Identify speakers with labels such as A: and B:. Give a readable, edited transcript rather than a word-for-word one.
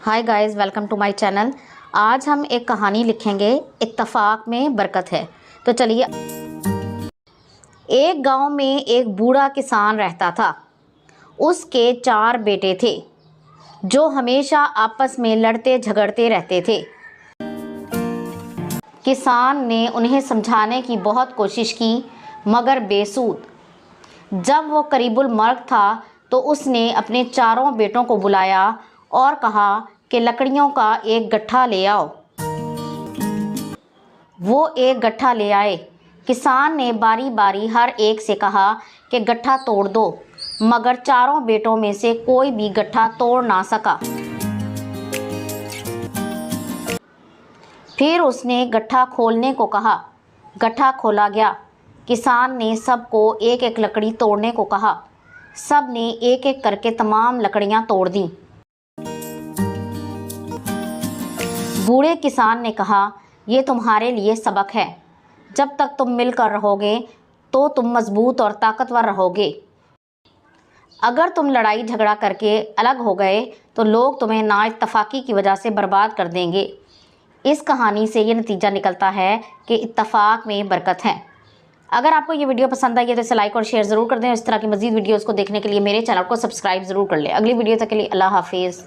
A: Hi guys, welcome to my channel. आज हम एक कहानी लिखेंगे, इत्तफाक में बरकत है। तो चलिए। एक गांव में एक बूढ़ा किसान रहता था। उसके 4 बेटे थे जो हमेशा आपस में लड़ते झगड़ते रहते थे। किसान ने उन्हें समझाने की बहुत कोशिश की मगर बेसूद। जब वो करीबुल मर्ग था तो उसने अपने 4 बेटों को बुलाया और कहा कि लकड़ियों का एक गट्ठा ले आओ। वो एक गट्ठा ले आए। किसान ने बारी बारी हर एक से कहा कि गट्ठा तोड़ दो, मगर 4 बेटों में से कोई भी गट्ठा तोड़ ना सका। फिर उसने गट्ठा खोलने को कहा। गट्ठा खोला गया। किसान ने सबको एक एक लकड़ी तोड़ने को कहा। सब ने एक एक करके तमाम लकड़ियां तोड़ दी। बूढ़े किसान ने कहा, ये तुम्हारे लिए सबक है। जब तक तुम मिलकर रहोगे तो तुम मजबूत और ताकतवर रहोगे। अगर तुम लड़ाई झगड़ा करके अलग हो गए तो लोग तुम्हें नाइत्तफाकी की वजह से बर्बाद कर देंगे। इस कहानी से ये नतीजा निकलता है कि इत्तफाक में बरकत है। अगर आपको ये वीडियो पसंद आई है तो इसे लाइक और शेयर ज़रूर कर दें। इस तरह की मज़ीद वीडियोज़ को देखने के लिए मेरे चैनल को सब्सक्राइब ज़रूर कर लें। अगली वीडियो तक के लिए अल्लाह हाफिज़।